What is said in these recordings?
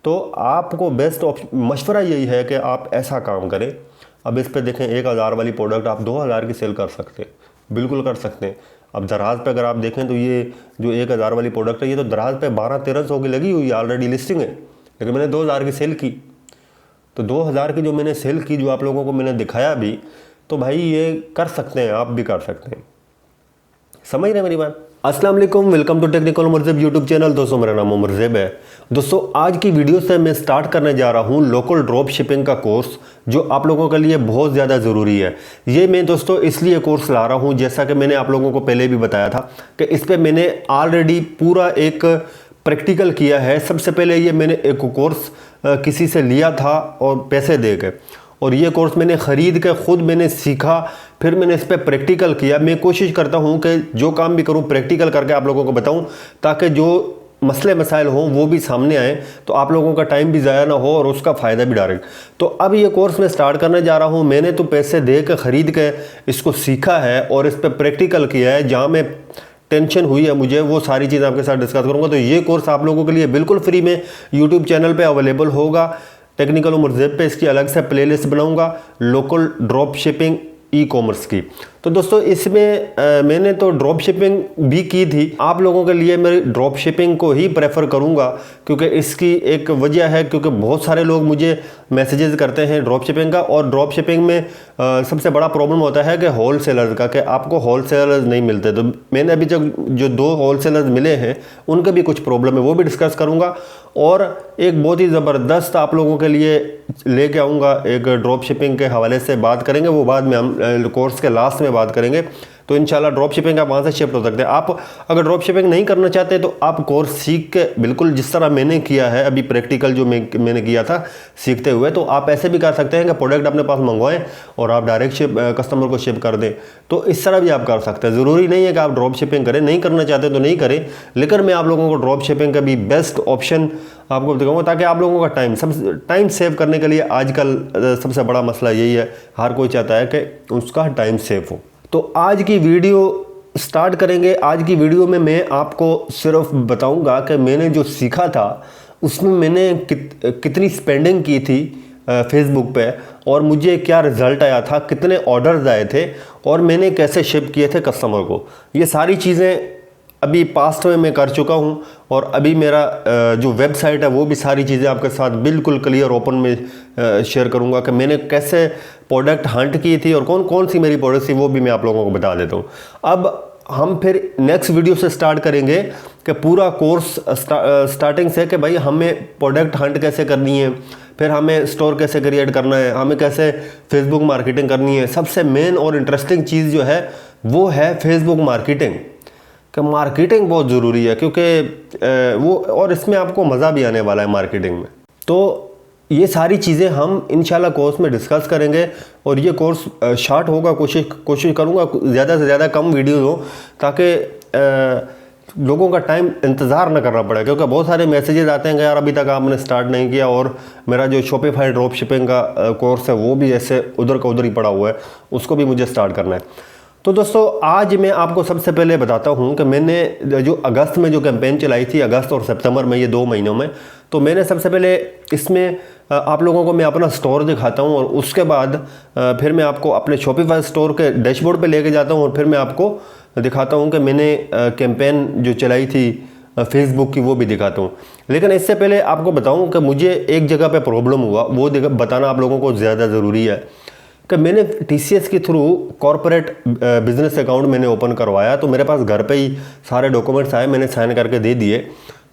तो आपको बेस्ट मशवरा यही है कि आप ऐसा काम करें। अब इस पे देखें 1000 वाली प्रोडक्ट आप 2000 की सेल कर सकते हैं, बिल्कुल कर सकते हैं। अब दराज पे अगर आप देखें तो ये जो 1000 वाली प्रोडक्ट है ये तो दराज पे 1200-1300 की लगी हुई है, ऑलरेडी लिस्टिंग है, लेकिन मैंने 2000 की सेल की। तो 2000 की जो मैंने सेल की, जो आप लोगों को मैंने दिखाया भी, तो भाई ये कर सकते हैं, आप भी कर सकते हैं। समझ रहे हैं मेरी बात? अस्सलाम वालेकुम, welcome to technical Umar YouTube channel. दोस्तों मेरा नाम उमर है। दोस्तों आज की वीडियो से मैं स्टार्ट करने जा रहा हूँ लोकल ड्रॉप शिपिंग का कोर्स, जो आप लोगों के लिए बहुत ज़्यादा ज़रूरी है। ये मैं दोस्तों इसलिए कोर्स ला रहा हूँ, जैसा कि मैंने आप लोगों को पहले भी बताया था कि इस पर मैंने ऑलरेडी पूरा एक प्रैक्टिकल किया है। सबसे पहले ये मैंने एक कोर्स किसी से लिया था और पैसे दे के, और ये कोर्स मैंने ख़रीद के ख़ुद मैंने सीखा, फिर मैंने इस पर प्रैक्टिकल किया। मैं कोशिश करता हूँ कि जो काम भी करूँ प्रैक्टिकल करके आप लोगों को बताऊँ, ताकि जो मसले मसाइल हों वो भी सामने आए, तो आप लोगों का टाइम भी ज़ाया ना हो और उसका फ़ायदा भी डायरेक्ट। तो अब ये कोर्स मैं स्टार्ट करने जा रहा हूँ। मैंने तो पैसे दे के ख़रीद के इसको सीखा है और इस पर प्रैक्टिकल किया है। जहाँ मैं टेंशन हुई है मुझे, वो सारी चीज़ आपके साथ डिस्कस करूँगा। तो ये कोर्स आप लोगों के लिए बिल्कुल फ्री में यूट्यूब चैनल पर अवेलेबल होगा। टेक्निकल उमर पे इसकी अलग से प्लेलिस्ट बनाऊंगा local drop shipping e commerce की। तो दोस्तों इसमें मैंने तो ड्रॉप शिपिंग भी की थी। आप लोगों के लिए मैं ड्रॉप शिपिंग को ही प्रेफर करूंगा, क्योंकि इसकी एक वजह है, क्योंकि बहुत सारे लोग मुझे मैसेजेस करते हैं ड्रॉप शिपिंग का, और ड्रॉप शिपिंग में सबसे बड़ा प्रॉब्लम होता है कि होल सेलर का, कि आपको होल सेलर्स नहीं मिलते। तो मैंने अभी तक जो 2 होल सेलर्स मिले हैं उनके भी कुछ प्रॉब्लम है, वो भी डिस्कस करूँगा। और एक बहुत ही ज़बरदस्त आप लोगों के लिए लेके आऊँगा, एक ड्रॉप शिपिंग के हवाले से बात करेंगे, वो बाद में हम कोर्स के लास्ट में बात करेंगे। तो इंशाल्लाह ड्रॉप शिपिंग आप वहाँ से शिफ्ट हो सकते हैं। आप अगर ड्रॉप शिपिंग नहीं करना चाहते तो आप कोर्स सीख के, बिल्कुल जिस तरह मैंने किया है अभी प्रैक्टिकल जो मैंने किया था सीखते हुए, तो आप ऐसे भी कर सकते हैं कि प्रोडक्ट अपने पास मंगवाएं और आप डायरेक्ट कस्टमर को शिप कर दें। तो इस तरह भी आप कर सकते हैं। ज़रूरी नहीं है कि आप ड्रॉप शिपिंग करें, नहीं करना चाहते तो नहीं करें, लेकिन मैं आप लोगों को ड्रॉप शिपिंग का भी बेस्ट ऑप्शन आपको दिखाऊंगा, ताकि आप लोगों का टाइम सेव करने के लिए आजकल सबसे बड़ा मसला यही है, हर कोई चाहता है कि उसका टाइम सेव हो। तो आज की वीडियो स्टार्ट करेंगे। आज की वीडियो में मैं आपको सिर्फ बताऊंगा कि मैंने जो सीखा था उसमें मैंने कितनी स्पेंडिंग की थी फेसबुक पे, और मुझे क्या रिज़ल्ट आया था, कितने ऑर्डर्स आए थे, और मैंने कैसे शिप किए थे कस्टमर को। ये सारी चीज़ें अभी पास्ट में मैं कर चुका हूँ, और अभी मेरा जो वेबसाइट है वो भी सारी चीज़ें आपके साथ बिल्कुल क्लियर ओपन में शेयर करूँगा कि मैंने कैसे प्रोडक्ट हंट की थी और कौन कौन सी मेरी प्रोडक्ट थी, वो भी मैं आप लोगों को बता देता हूँ। अब हम फिर नेक्स्ट वीडियो से स्टार्ट करेंगे कि पूरा कोर्स स्टार्टिंग से, कि भाई हमें प्रोडक्ट हंट कैसे करनी है, फिर हमें स्टोर कैसे क्रिएट करना है, हमें कैसे फेसबुक मार्केटिंग करनी है। सबसे मेन और इंटरेस्टिंग चीज़ जो है वो है फेसबुक मार्केटिंग, कि मार्केटिंग बहुत ज़रूरी है, क्योंकि वो, और इसमें आपको मज़ा भी आने वाला है मार्केटिंग में। तो ये सारी चीज़ें हम इंशाल्लाह कोर्स में डिस्कस करेंगे, और ये कोर्स शॉर्ट होगा। कोशिश करूँगा ज़्यादा से ज़्यादा कम वीडियो हो, ताकि लोगों का टाइम इंतज़ार ना करना पड़े, क्योंकि बहुत सारे मैसेजेस आते हैं कि यार अभी तक आपने स्टार्ट नहीं किया, और मेरा जो शॉपिफाई ड्रॉप शिपिंग का कोर्स है वो भी ऐसे उधर का उधर ही पड़ा हुआ है, उसको भी मुझे स्टार्ट करना है। तो दोस्तों आज मैं आपको सबसे पहले बताता हूं कि मैंने जो अगस्त में जो कैंपेन चलाई थी, अगस्त और सितंबर में, ये 2 महीनों में, तो मैंने सबसे पहले इसमें आप लोगों को मैं अपना स्टोर दिखाता हूं, और उसके बाद फिर मैं आपको अपने शॉपिफाई स्टोर के डैशबोर्ड पे लेके जाता हूं, और फिर मैं आपको दिखाता हूं कि मैंने कैंपेन जो चलाई थी फेसबुक की वो भी दिखाता हूँ। लेकिन इससे पहले आपको बताऊँ कि मुझे एक जगह पर प्रॉब्लम हुआ, वो बताना आप लोगों को ज़्यादा ज़रूरी है, कि मैंने TCS के थ्रू कॉर्पोरेट बिजनेस अकाउंट मैंने ओपन करवाया। तो मेरे पास घर पे ही सारे डॉक्यूमेंट्स आए, मैंने साइन करके दे दिए।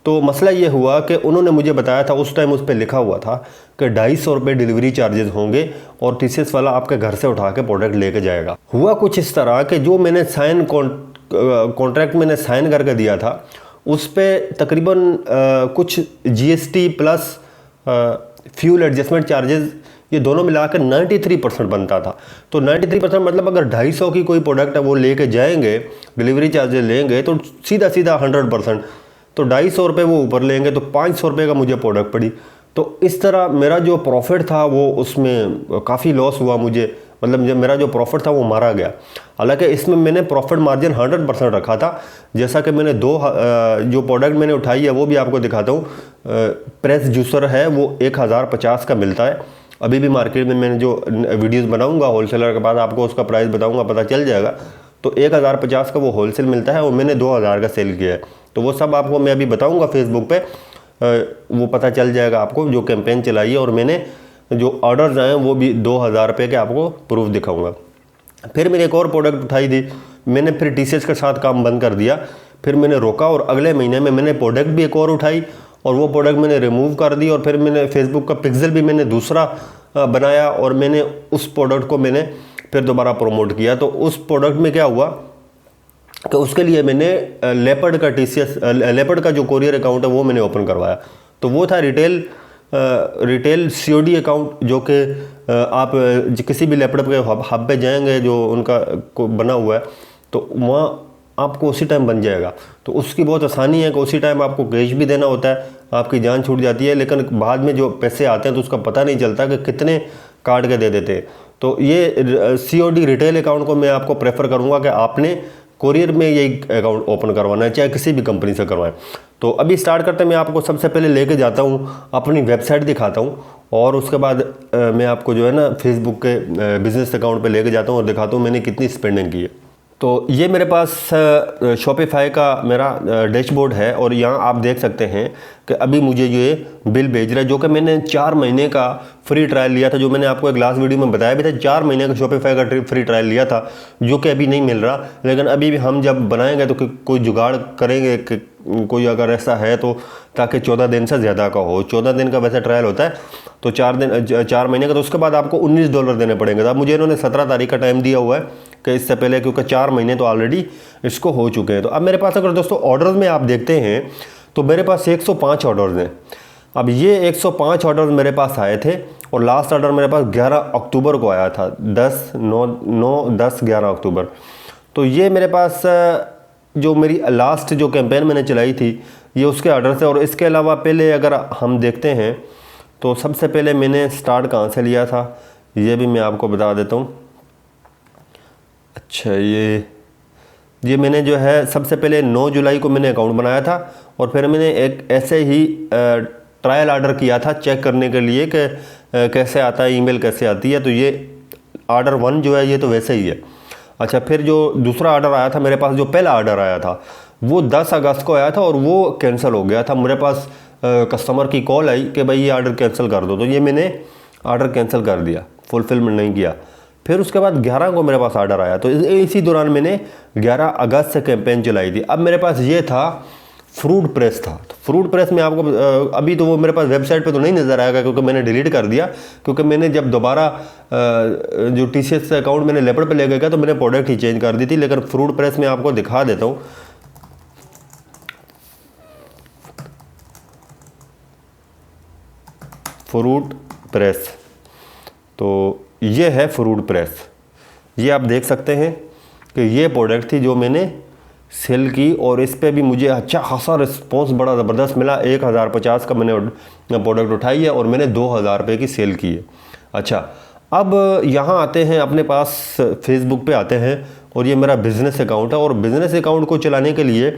तो मसला ये हुआ कि उन्होंने मुझे बताया था, उस टाइम उस पर लिखा हुआ था कि 250 रुपये डिलीवरी चार्जेस होंगे, और TCS वाला आपके घर से उठा के प्रोडक्ट लेके जाएगा। हुआ कुछ इस तरह कि जो मैंने कॉन्ट्रैक्ट मैंने साइन करके दिया था, उस पर तकरीबन कुछ GST plus fuel adjustment charges, ये दोनों मिलाकर 93% बनता था। तो 93% मतलब अगर 250 की कोई प्रोडक्ट है वो लेके जाएंगे, डिलीवरी चार्जेस लेंगे, तो सीधा 100%। तो 250 रुपये वो ऊपर लेंगे, तो 500 रुपये का मुझे प्रोडक्ट पड़ी। तो इस तरह मेरा जो प्रॉफिट था वो उसमें काफ़ी लॉस हुआ मुझे, मतलब जब मेरा जो प्रॉफिट था वो मारा गया। हालांकि इसमें मैंने प्रॉफिट मार्जिन 100% रखा था। जैसा कि मैंने जो प्रोडक्ट मैंने उठाई है वो भी आपको दिखाता हूँ। प्रेस जूसर है, वो 1050 का मिलता है। अभी भी मार्केट में मैंने जो वीडियोस बनाऊंगा होलसेलर के बाद आपको उसका प्राइस बताऊंगा, पता चल जाएगा। तो 1050 का वो होलसेल मिलता है और मैंने 2000 का सेल किया है। तो वो सब आपको मैं अभी बताऊंगा फेसबुक पे, वो पता चल जाएगा आपको जो कैंपेन चलाई है। और मैंने जो ऑर्डर्स आए हैं वो भी 2000 रुपये के आपको प्रूफ दिखाऊंगा। फिर मैंने एक और प्रोडक्ट उठाई थी, मैंने फिर TCS के साथ काम बंद कर दिया। फिर मैंने रोका और अगले महीने में मैंने प्रोडक्ट भी एक और उठाई और वो प्रोडक्ट मैंने रिमूव कर दी। और फिर मैंने फेसबुक का पिक्सल भी मैंने दूसरा बनाया और मैंने उस प्रोडक्ट को मैंने फिर दोबारा प्रमोट किया। तो उस प्रोडक्ट में क्या हुआ कि उसके लिए मैंने लेपर्ड का लेपर्ड का जो कोरियर अकाउंट है वो मैंने ओपन करवाया। तो वो था रिटेल COD अकाउंट, जो कि आप किसी भी लैपटॉप के हब पे जाएंगे जो उनका बना हुआ है तो वहाँ आपको उसी टाइम बन जाएगा। तो उसकी बहुत आसानी है कि उसी टाइम आपको कैश भी देना होता है, आपकी जान छूट जाती है, लेकिन बाद में जो पैसे आते हैं तो उसका पता नहीं चलता कि कितने काट के दे देते हैं। तो ये COD रिटेल अकाउंट को मैं आपको प्रेफर करूँगा कि आपने कोरियर में ये अकाउंट ओपन करवाना है, चाहे किसी भी कंपनी से करवाएं। तो अभी स्टार्ट करते हैं। मैं आपको सबसे पहले लेके जाता हूँ, अपनी वेबसाइट दिखाता हूँ और उसके बाद मैं आपको जो है ना फेसबुक के बिजनेस अकाउंट पे लेके जाता हूँ और दिखाता हूँ मैंने कितनी स्पेंडिंग की है। तो ये मेरे पास शॉपिफाई का मेरा डैशबोर्ड है और यहाँ आप देख सकते हैं कि अभी मुझे ये बिल भेज रहा है, जो कि मैंने 4 महीने का फ्री ट्रायल लिया था, जो मैंने आपको एक लास्ट वीडियो में बताया भी था। 4 महीने का शॉपिफाई का फ्री ट्रायल लिया था, जो कि अभी नहीं मिल रहा। लेकिन अभी भी हम जब बनाएंगे तो कोई जुगाड़ करेंगे कि कोई अगर ऐसा है तो, ताकि 14 दिन से ज़्यादा का हो। 14 दिन का वैसे ट्रायल होता है, तो 4 महीने का। तो उसके बाद आपको $19 देने पड़ेंगे। अब मुझे इन्होंने 17 तारीख का टाइम दिया हुआ है कि इससे पहले, क्योंकि 4 महीने तो ऑलरेडी इसको हो चुके हैं। तो अब मेरे पास अगर दोस्तों ऑर्डर्स में आप देखते हैं तो मेरे पास 105 ऑर्डर्स हैं। अब ये 105 ऑर्डर्स मेरे पास आए थे और लास्ट ऑर्डर मेरे पास 11 अक्टूबर को आया था, 11 अक्टूबर। तो ये मेरे पास जो मेरी लास्ट जो कैंपेन मैंने चलाई थी ये उसके ऑर्डर से। और इसके अलावा पहले अगर हम देखते हैं तो सबसे पहले मैंने स्टार्ट कहाँ से लिया था ये भी मैं आपको बता देता हूँ। अच्छा, ये मैंने जो है सबसे पहले 9 जुलाई को मैंने अकाउंट बनाया था और फिर मैंने एक ऐसे ही ट्रायल ऑर्डर किया था चेक करने के लिए कि कैसे आता है, ईमेल कैसे आती है। तो ये ऑर्डर 1 जो है ये तो वैसे ही है। अच्छा, फिर जो दूसरा ऑर्डर आया था मेरे पास, जो पहला ऑर्डर आया था वो 10 अगस्त को आया था और वो कैंसिल हो गया था। मेरे पास कस्टमर की कॉल आई कि भाई ये ऑर्डर कैंसिल कर दो, तो ये मैंने ऑर्डर कैंसिल कर दिया, फुलफिलमेंट नहीं किया। फिर उसके बाद 11 को मेरे पास ऑर्डर आया, तो इसी दौरान मैंने 11 अगस्त से कैंपेन चलाई थी। अब मेरे पास ये था फ्रूट प्रेस था। तो फ्रूट प्रेस में आपको अभी तो वो मेरे पास वेबसाइट पे तो नहीं नज़र आएगा क्योंकि मैंने डिलीट कर दिया, क्योंकि मैंने जब दोबारा जो TCS अकाउंट मैंने लेपर्ड पे ले गया तो मैंने प्रोडक्ट ही चेंज कर दी थी। लेकिन फ्रूट प्रेस में आपको दिखा देता हूँ। फ्रूट प्रेस, तो ये है फ्रूट प्रेस। ये आप देख सकते हैं कि ये प्रोडक्ट थी जो मैंने सेल की और इस पे भी मुझे अच्छा खासा रिस्पॉन्स बड़ा ज़बरदस्त मिला। 1050 का मैंने प्रोडक्ट उठाई है और मैंने 2000 रुपये की सेल की है। अच्छा, अब यहाँ आते हैं, अपने पास फेसबुक पे आते हैं और ये मेरा बिज़नेस अकाउंट है। और बिज़नेस अकाउंट को चलाने के लिए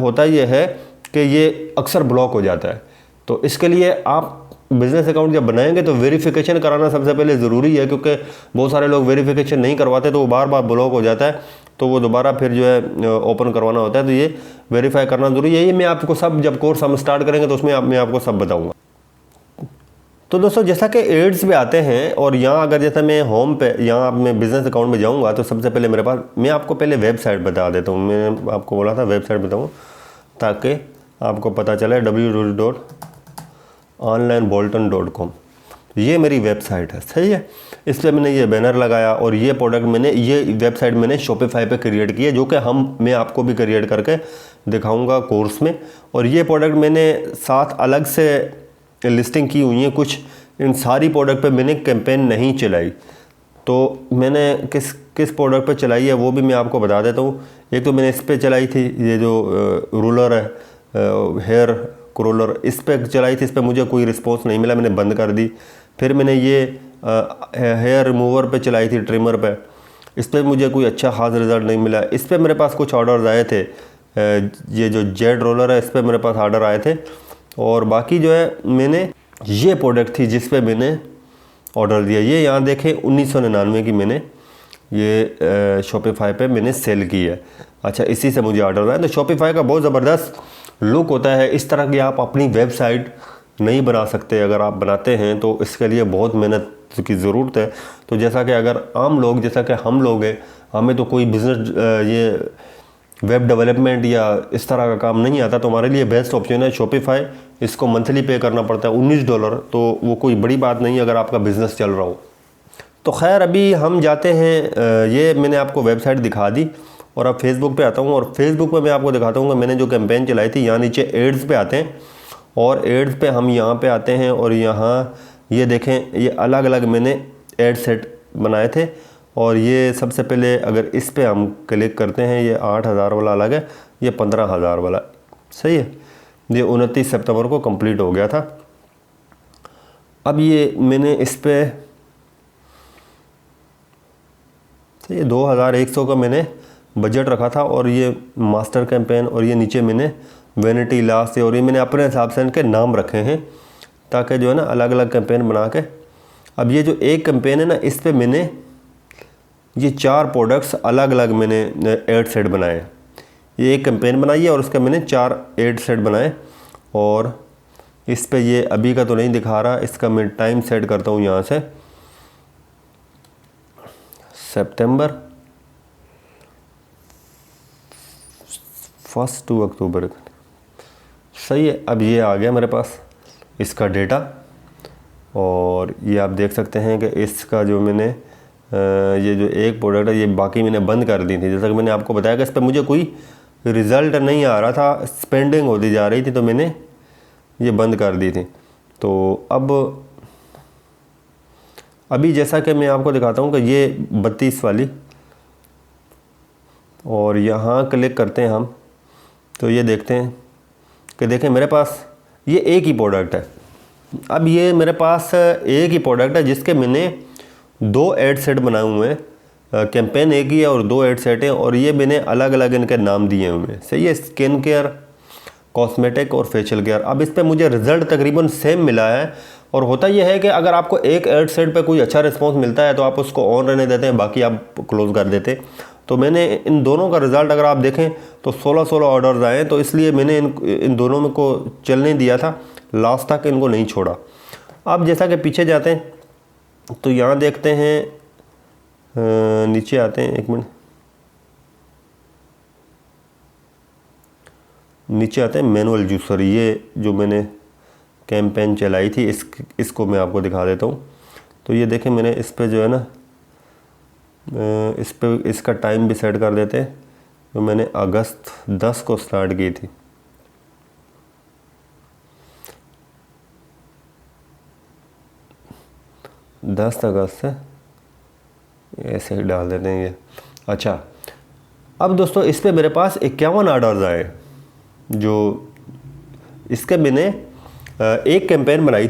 होता ये है कि ये अक्सर ब्लॉक हो जाता है। तो इसके लिए आप बिज़नेस अकाउंट जब बनाएंगे तो वेरिफिकेशन कराना सबसे पहले ज़रूरी है, क्योंकि बहुत सारे लोग वेरिफिकेशन नहीं करवाते तो वो बार बार ब्लॉक हो जाता है, तो वो दोबारा फिर जो है ओपन करवाना होता है। तो ये वेरीफाई करना ज़रूरी है। ये मैं आपको सब, जब कोर्स हम स्टार्ट करेंगे तो उसमें मैं आपको सब बताऊँगा। तो दोस्तों, जैसा कि एड्स पे आते हैं और यहाँ अगर जैसे मैं होम पे, यहाँ मैं बिज़नेस अकाउंट में जाऊँगा तो सबसे पहले मेरे पास, मैं आपको पहले वेबसाइट बता देता हूँ। मैं आपको बोला था वेबसाइट बताऊँ ताकि आपको पता चले, www.onlinebolton.com। ये मेरी वेबसाइट है, सही है। इस पर मैंने ये बैनर लगाया और ये प्रोडक्ट मैंने, ये वेबसाइट मैंने शॉपिफाई पे क्रिएट की है, जो कि मैं आपको भी क्रिएट करके दिखाऊंगा कोर्स में। और ये प्रोडक्ट मैंने 7 अलग से लिस्टिंग की हुई है कुछ। इन सारी प्रोडक्ट पे मैंने कैंपेन नहीं चलाई। तो मैंने किस प्रोडक्ट पे चलाई है वो भी मैं आपको बता देता हूँ। एक तो मैंने इस पर चलाई थी, ये जो रूलर है, हेयर रोलर, इस पर चलाई थी। इस पर मुझे कोई रिस्पॉन्स नहीं मिला, मैंने बंद कर दी। फिर मैंने ये हेयर रिमूवर पे चलाई थी, ट्रिमर पे, इस पर मुझे कोई अच्छा ख़ास रिज़ल्ट नहीं मिला। इस पर मेरे पास कुछ ऑर्डर्स आए थे, ये जो जेड रोलर है इस पर मेरे पास ऑर्डर आए थे। और बाकी जो है मैंने ये प्रोडक्ट थी जिस पे मैंने ऑर्डर दिया, ये यहाँ देखें 1999 की मैंने ये शॉपिफाई पे मैंने सेल की है। अच्छा, इसी से मुझे ऑर्डर आया। तो शॉपिफाई का बहुत ज़बरदस्त लुक होता है। इस तरह की आप अपनी वेबसाइट नहीं बना सकते, अगर आप बनाते हैं तो इसके लिए बहुत मेहनत की ज़रूरत है। तो जैसा कि अगर आम लोग, जैसा कि हम लोग हैं, हमें तो कोई बिज़नेस ये वेब डेवलपमेंट या इस तरह का काम नहीं आता, तो हमारे लिए बेस्ट ऑप्शन है शॉपिफाई। इसको मंथली पे करना पड़ता है $19, तो वो कोई बड़ी बात नहीं अगर आपका बिज़नेस चल रहा हो। तो खैर अभी हम जाते हैं, ये मैंने आपको वेबसाइट दिखा दी और अब फेसबुक पे आता हूँ। और फेसबुक पे मैं आपको दिखाता हूँ कि मैंने जो कैंपेन चलाई थी। यहाँ नीचे एड्स पे आते हैं और एड्स पे हम यहाँ पे आते हैं और यहाँ ये देखें, ये अलग अलग मैंने एड सेट बनाए थे। और ये सबसे पहले अगर इस पे हम क्लिक करते हैं, ये 8,000 वाला अलग है, ये 15,000 वाला, सही है। ये 29 सितंबर को कंप्लीट हो गया था। अब ये मैंने इस पे तो ये 2,100 का मैंने बजट रखा था और ये मास्टर कैंपेन और ये नीचे मैंने वैनिटी लास्ट और ये मैंने अपने हिसाब से इनके नाम रखे हैं ताकि जो है ना अलग अलग कैंपेन बना के। अब ये जो एक कैंपेन है ना, इस पे मैंने ये 4 प्रोडक्ट्स अलग अलग मैंने एड सेट बनाए। ये एक कैंपेन बनाई है और उसका मैंने 4 एड सेट बनाए। और इस पे ये अभी का तो नहीं दिखा रहा, इसका मैं टाइम सेट करता हूँ यहाँ से सितंबर 1 टू अक्टूबर, सही है। अब ये आ गया मेरे पास इसका डेटा और ये आप देख सकते हैं कि इसका जो मैंने ये जो एक प्रोडक्ट है ये बाकी मैंने बंद कर दी थी। जैसा कि मैंने आपको बताया कि इस पर मुझे कोई रिज़ल्ट नहीं आ रहा था, स्पेंडिंग होती जा रही थी, तो मैंने ये बंद कर दी थी। तो अब अभी जैसा कि मैं आपको दिखाता हूँ कि ये 32 वाली, और यहाँ क्लिक करते हैं हम तो ये देखते हैं कि देखें मेरे पास ये एक ही प्रोडक्ट है। अब ये मेरे पास एक ही प्रोडक्ट है जिसके मैंने 2 एड सेट बनाए हुए हैं। कैंपेन एक ही है और 2 एड सेट हैं और ये मैंने अलग अलग इनके नाम दिए हुए हैं, सही है। स्किन केयर, कॉस्मेटिक और फेशियल केयर। अब इस पे मुझे रिज़ल्ट तकरीबन सेम मिला है। और होता यह है कि अगर आपको एक एड सेट पे कोई अच्छा रिस्पांस मिलता है तो आप उसको ऑन रहने देते हैं, बाकी आप क्लोज़ कर देते। तो मैंने इन दोनों का रिज़ल्ट अगर आप देखें तो 16 ऑर्डर्स आए, तो इसलिए मैंने इन दोनों में को चलने दिया था, लास्ट तक इनको नहीं छोड़ा। अब जैसा कि पीछे जाते हैं तो यहाँ देखते हैं, नीचे आते हैं, एक मिनट, नीचे आते हैं मैनुअल जूसर। ये जो मैंने कैंपेन चलाई थी इसको मैं आपको दिखा देता हूँ। तो ये देखें मैंने इस पे जो है ना, इस पे इसका टाइम भी सेट कर देते हैं। तो मैंने अगस्त 10 को स्टार्ट की थी, अगस्त से, ऐसे ही डाल देते हैं ये। अच्छा, अब दोस्तों इस पे मेरे पास 51 ऑर्डर्स आए। जो इसके मैंने एक कैंपेन बनाई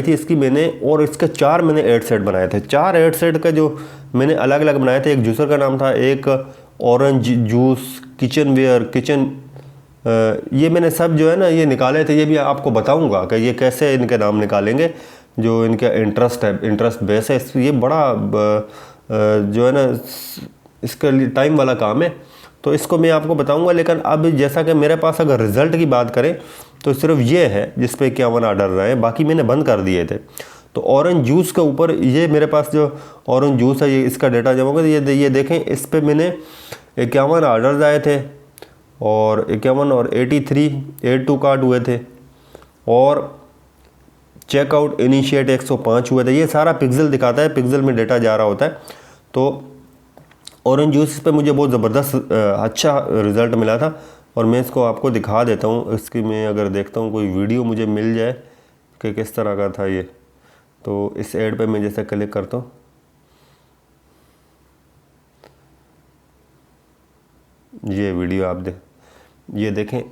थी, इसकी मैंने, और इसके 4 मैंने एड सेट बनाए थे। 4 एड सेट का जो मैंने अलग अलग बनाए थे, एक जूसर का नाम था, एक ऑरेंज जूस, किचन वेयर, ये मैंने सब जो है ना ये निकाले थे। ये भी आपको बताऊंगा कि ये कैसे इनके नाम निकालेंगे, जो इनका इंटरेस्ट है, इंटरेस्ट बेस है। ये बड़ा जो है ना इसके लिए टाइम वाला काम है, तो इसको मैं आपको बताऊंगा। लेकिन अब जैसा कि मेरे पास अगर रिज़ल्ट की बात करें तो सिर्फ ये है जिस पे 51 ऑर्डर रहे, बाकी मैंने बंद कर दिए थे। तो ऑरेंज जूस के ऊपर ये मेरे पास जो ऑरेंज जूस है, ये इसका डेटा जमा होगा, ये देखें, इस पे मैंने 51 ऑर्डर्स आए थे और 51 और 82 कार्ड हुए थे और चेकआउट इनिशिएट 105 हुए थे। ये सारा पिक्सल दिखाता है, पिक्सल में डेटा जा रहा होता है। तो ऑरेंज जूस पे मुझे बहुत ज़बरदस्त अच्छा रिज़ल्ट मिला था और मैं इसको आपको दिखा देता हूँ। इसकी मैं अगर देखता हूँ कोई वीडियो मुझे मिल जाए कि किस तरह का था ये, तो इस ऐड पे मैं जैसे क्लिक करता हूँ, ये वीडियो आप ये देखें,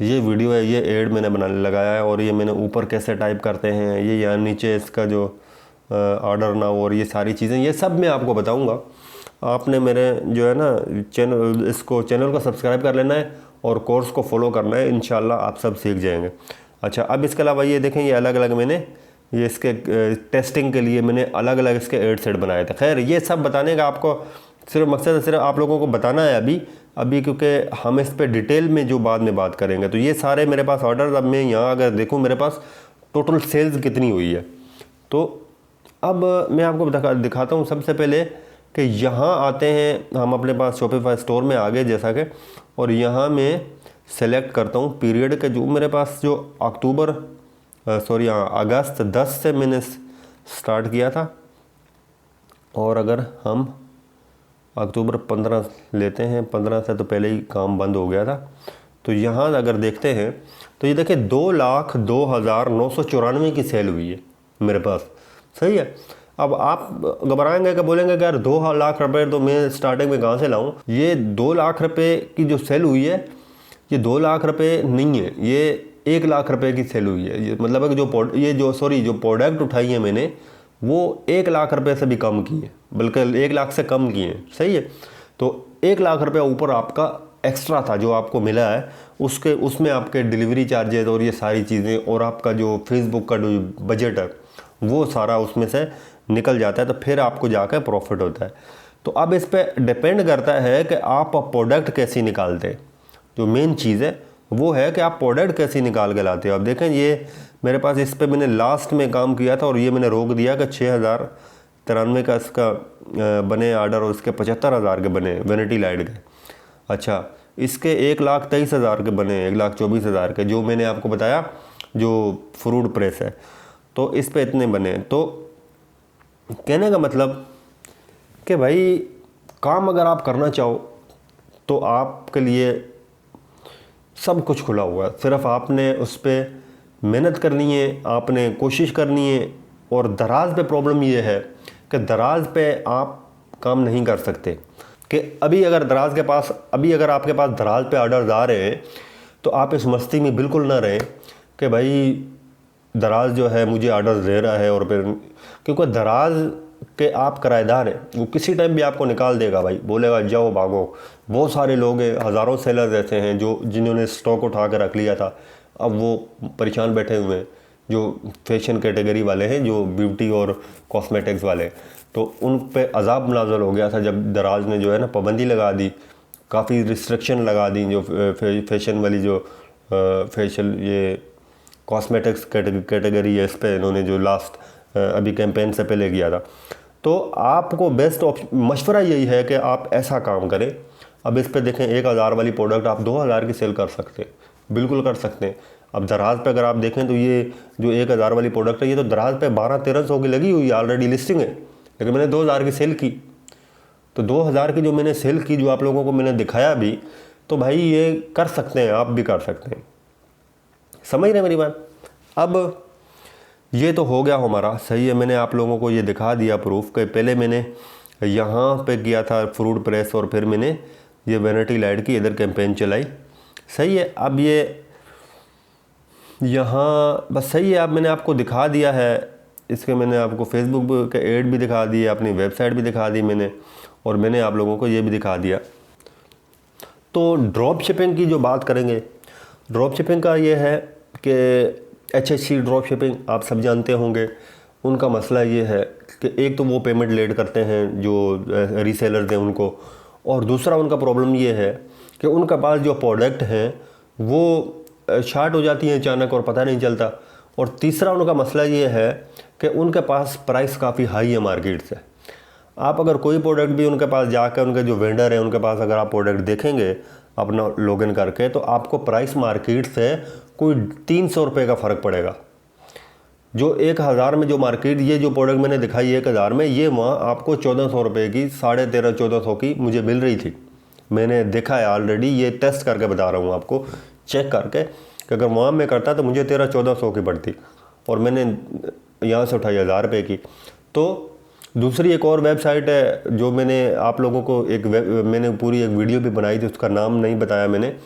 ये वीडियो है, ये ऐड मैंने बनाने लगाया है और ये मैंने ऊपर कैसे टाइप करते हैं, ये यहाँ नीचे इसका जो ऑर्डर नाउ और ये सारी चीज़ें, ये सब मैं आपको बताऊंगा। आपने मेरे जो है ना चैनल को सब्सक्राइब कर लेना है और कोर्स को फॉलो करना है, इंशाल्लाह आप सब सीख जाएंगे। अच्छा, अब इसके अलावा ये देखें, ये अलग अलग मैंने ये इसके टेस्टिंग के लिए मैंने अलग अलग इसके ऐड सेट बनाए थे। खैर ये सब बताने का आपको सिर्फ मकसद है, सिर्फ आप लोगों को बताना है अभी क्योंकि हम इस पे डिटेल में जो बाद में बात करेंगे। तो ये सारे मेरे पास ऑर्डर, अब मैं यहाँ अगर देखूँ मेरे पास टोटल सेल्स कितनी हुई है, तो अब मैं आपको दिखाता हूँ। सबसे पहले कि यहाँ आते हैं हम, अपने पास शॉपिफाई स्टोर में आ गए जैसा कि, और यहाँ मैं सेलेक्ट करता हूँ पीरियड के, जो मेरे पास जो अगस्त 10 से मैंने स्टार्ट किया था, और अगर हम अक्टूबर 15 लेते हैं, 15 से तो पहले ही काम बंद हो गया था। तो यहाँ अगर देखते हैं तो ये देखिए 2,02,994 की सेल हुई है मेरे पास। सही है। अब आप घबराएंगे कि बोलेंगे कि यार 2 लाख रुपए तो मैं स्टार्टिंग में कहाँ से लाऊं। ये 2 लाख रुपए की जो सेल हुई है, ये 2 लाख रुपए नहीं है, ये 1 लाख रुपए की सेल हुई है। ये मतलब है कि जो प्रोडक्ट उठाई है मैंने, वो 1 लाख रुपए से भी कम की है, बल्कि 1 लाख से कम की है। सही है। तो 1 लाख रुपया ऊपर आपका एक्स्ट्रा था जो आपको मिला है, उसमें आपके डिलीवरी चार्जेस और ये सारी चीज़ें और आपका जो फेसबुक का जो बजट है वो सारा उसमें से निकल जाता है, तो फिर आपको जाकर प्रॉफिट होता है। तो अब इस पर डिपेंड करता है कि आप प्रोडक्ट कैसी निकालते हैं। जो मेन चीज़ है वो है कि आप प्रोडक्ट कैसी निकाल के लाते हो। अब देखें, ये मेरे पास इस पे मैंने लास्ट में काम किया था और ये मैंने रोक दिया कि 6,093 का इसका बने आर्डर और इसके 75,000 के बने वैनिटी लाइट के। अच्छा, इसके 1,23,000 के बने, 1,24,000 के, जो मैंने आपको बताया जो फ्रूट प्रेस है, तो इस पे इतने बने। तो कहने का मतलब कि भाई काम अगर आप करना चाहो तो आपके लिए सब कुछ खुला हुआ है, सिर्फ आपने उस पर मेहनत करनी है, आपने कोशिश करनी है। और दराज पे प्रॉब्लम ये है कि दराज पे आप काम नहीं कर सकते कि अभी अगर आपके पास दराज पे ऑर्डर्स आ रहे हैं तो आप इस मस्ती में बिल्कुल ना रहें कि भाई दराज जो है मुझे ऑर्डर दे रहा है, और फिर क्योंकि दराज के आप किराएदार हैं, वो किसी टाइम भी आपको निकाल देगा भाई, बोलेगा जाओ भागो। बहुत सारे लोग हैं, हज़ारों सेलर्स ऐसे हैं जिन्होंने स्टॉक उठा कर रख लिया था, अब वो परेशान बैठे हुए हैं, जो फैशन कैटेगरी वाले हैं, जो ब्यूटी और कॉस्मेटिक्स वाले। तो उन पे अजाब नाज़िल हो गया था जब दराज ने जो है ना पाबंदी लगा दी, काफ़ी रिस्ट्रिक्शन लगा दी, जो फैशन वाली जो फेशियल ये कॉस्मेटिक्स कैटेगरी है, इस पे इन्होंने जो लास्ट अभी कैंपेन से पहले किया था। तो आपको बेस्ट मशवरा यही है कि आप ऐसा काम करें। अब इस पे देखें, 1,000 वाली प्रोडक्ट आप 2,000 की सेल कर सकते हैं, बिल्कुल कर सकते हैं। अब दराज पे अगर आप देखें तो ये जो 1,000 वाली प्रोडक्ट है, ये तो दराज पे 1200-1300 की लगी हुई है, ऑलरेडी लिस्टिंग है, लेकिन मैंने 2,000 की सेल की। तो 2,000 की जो मैंने सेल की, जो आप लोगों को मैंने दिखाया भी, तो भाई ये कर सकते हैं, आप भी कर सकते हैं। समझ रहे मेरी बात। अब ये तो हो गया हमारा, सही है। मैंने आप लोगों को ये दिखा दिया प्रूफ कि पहले मैंने यहाँ पे किया था फ्रूट प्रेस, और फिर मैंने ये वैनिटी लाइट की इधर कैंपेन चलाई। सही है। अब ये यहाँ बस सही है। अब मैंने आपको दिखा दिया है, इसके मैंने आपको फेसबुक के ऐड भी दिखा दिए, अपनी वेबसाइट भी दिखा दी मैंने, और मैंने आप लोगों को ये भी दिखा दिया। तो ड्रॉप शिपिंग की जो बात करेंगे, ड्रॉप शिपिंग का ये है कि HHC ड्रॉप शिपिंग आप सब जानते होंगे। उनका मसला ये है कि एक तो वो पेमेंट लेट करते हैं जो रीसेलर्स हैं उनको, और दूसरा उनका प्रॉब्लम ये है कि उनके पास जो प्रोडक्ट हैं वो शार्ट हो जाती हैं अचानक और पता नहीं चलता। और तीसरा उनका मसला ये है कि उनके पास प्राइस काफ़ी हाई है मार्केट से। आप अगर कोई प्रोडक्ट भी उनके पास जाकर, उनके जो वेंडर हैं उनके पास अगर आप प्रोडक्ट देखेंगे अपना लॉगिन करके, तो आपको प्राइस मार्केट से कोई 300 रुपये का फ़र्क पड़ेगा। जो 1,000 में जो मार्केट, ये जो प्रोडक्ट मैंने दिखाई 1,000 में, ये वहाँ आपको 1,400 रुपये की, 13,500-1,400 की मुझे मिल रही थी। मैंने देखा है ऑलरेडी, ये टेस्ट करके बता रहा हूँ आपको, चेक करके, कि अगर वहाँ में करता तो मुझे 1300-1400 की पड़ती, और मैंने यहाँ से उठाई 1,000 रुपये की। तो दूसरी एक और वेबसाइट है जो मैंने आप लोगों को मैंने पूरी एक वीडियो भी बनाई थी, उसका नाम नहीं बताया मैंने,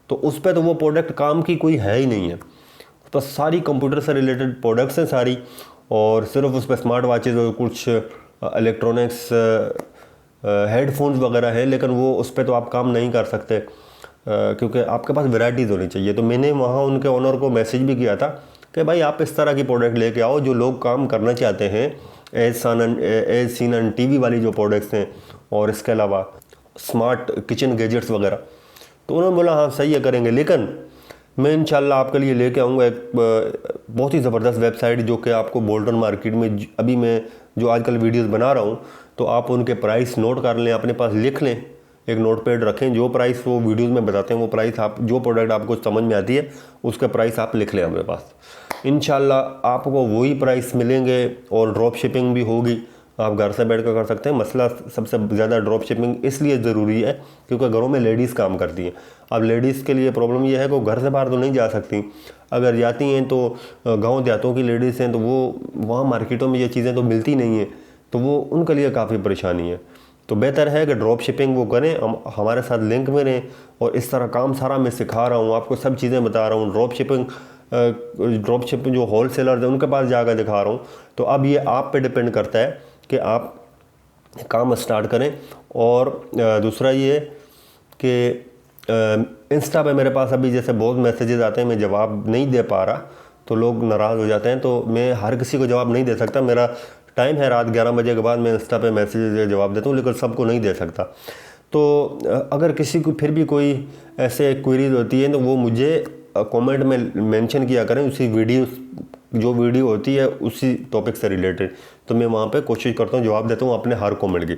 तो उस पर तो वो प्रोडक्ट काम की कोई है ही नहीं है। तो सारी कंप्यूटर से रिलेटेड प्रोडक्ट्स हैं सारी, और सिर्फ उस पर स्मार्ट वॉचेज़ और कुछ इलेक्ट्रॉनिक्स हेडफोन्स वगैरह है, लेकिन वो उस पर तो आप काम नहीं कर सकते क्योंकि आपके पास वैराइटीज़ होनी चाहिए। तो मैंने वहाँ उनके ओनर को मैसेज भी किया था कि भाई आप इस तरह की प्रोडक्ट लेके आओ जो लोग काम करना चाहते हैं, एज सीन एंड टीवी वाली जो प्रोडक्ट्स हैं, और इसके अलावा स्मार्ट किचन गैजेट्स वगैरह। तो उन्होंने बोला हाँ सही है करेंगे, लेकिन मैं इंशाल्लाह आपके लिए लेके आऊँगा एक बहुत ही ज़बरदस्त वेबसाइट जो कि आपको बोल्टन मार्केट में अभी मैं जो आजकल वीडियोस बना रहा हूँ, तो आप उनके प्राइस नोट कर लें, अपने पास लिख लें, एक नोट पैड रखें, जो प्राइस वो वीडियोस में बताते हैं वो प्राइस आप, जो प्रोडक्ट आपको समझ में आती है उसका प्राइस आप लिख लें अपने पास। इंशाल्लाह आपको वही प्राइस मिलेंगे और ड्रॉप शिपिंग भी होगी, आप घर से बैठ कर कर सकते हैं। मसला सबसे ज़्यादा ड्रॉप शिपिंग इसलिए ज़रूरी है क्योंकि घरों में लेडीज़ काम करती हैं। अब लेडीज़ के लिए प्रॉब्लम यह है कि वो घर से बाहर तो नहीं जा सकती, अगर जाती हैं तो गांव देहातों की लेडीज़ हैं तो वो वहाँ मार्केटों में ये चीज़ें तो मिलती नहीं हैं, तो वो उनके लिए काफ़ी परेशानी है। तो बेहतर है कि ड्रॉप शिपिंग वो करें, हमारे साथ लिंक में रहें, और इस तरह काम सारा मैं सिखा रहा हूँ, आपको सब चीज़ें बता रहा हूँ। ड्रॉप शिपिंग जो होल सेलर है उनके पास जाकर दिखा रहा हूँ। तो अब ये आप पे डिपेंड करता है कि आप काम स्टार्ट करें। और दूसरा ये कि इंस्टा पे मेरे पास अभी जैसे बहुत मैसेजेस आते हैं, मैं जवाब नहीं दे पा रहा तो लोग नाराज़ हो जाते हैं, तो मैं हर किसी को जवाब नहीं दे सकता। मेरा टाइम है रात 11 बजे के बाद मैं इंस्टा पे मैसेज जवाब देता हूँ, लेकिन सबको नहीं दे सकता। तो अगर किसी को फिर भी कोई ऐसे क्वेरीज होती है तो वो मुझे कमेंट में मेंशन किया करें, उसी जो वीडियो होती है उसी टॉपिक से रिलेटेड, तो मैं वहाँ पे कोशिश करता हूँ जवाब देता हूँ अपने हर कमेंट की।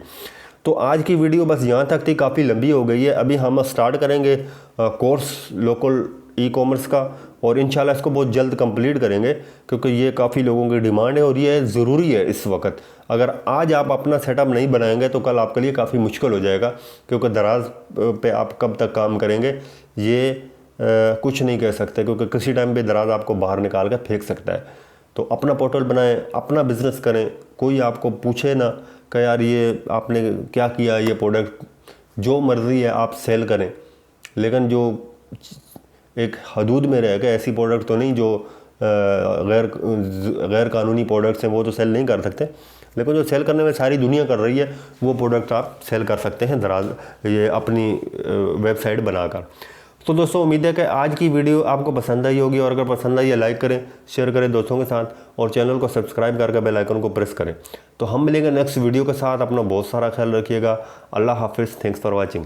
तो आज की वीडियो बस यहाँ तक थी, काफ़ी लंबी हो गई है। अभी हम स्टार्ट करेंगे कोर्स लोकल ई कॉमर्स का, और इंशाल्लाह इसको बहुत जल्द कंप्लीट करेंगे क्योंकि ये काफ़ी लोगों की डिमांड है और ये ज़रूरी है इस वक्त। अगर आज आप अपना सेटअप नहीं बनाएंगे तो कल आपके लिए काफ़ी मुश्किल हो जाएगा, क्योंकि दराज पे आप कब तक काम करेंगे ये कुछ नहीं कह सकते, क्योंकि किसी टाइम पे दराज आपको बाहर निकाल कर फेंक सकता है। तो अपना पोर्टल बनाएं, अपना बिज़नेस करें, कोई आपको पूछे ना कि यार ये आपने क्या किया, ये प्रोडक्ट जो मर्ज़ी है आप सेल करें, लेकिन जो एक हदूद में रह के ऐसी प्रोडक्ट तो नहीं जो गैर कानूनी प्रोडक्ट्स हैं वो तो सेल नहीं कर सकते, लेकिन जो सेल करने में सारी दुनिया कर रही है वो प्रोडक्ट आप सेल कर सकते हैं दराज ये अपनी वेबसाइट बनाकर। तो दोस्तों उम्मीद है कि आज की वीडियो आपको पसंद आई होगी, और अगर पसंद आई है लाइक करें, शेयर करें दोस्तों के साथ, और चैनल को सब्सक्राइब करके बेल आइकन को प्रेस करें। तो हम मिलेंगे नेक्स्ट वीडियो के साथ। अपना बहुत सारा ख्याल रखिएगा। अल्लाह हाफिज़। Thanks for watching.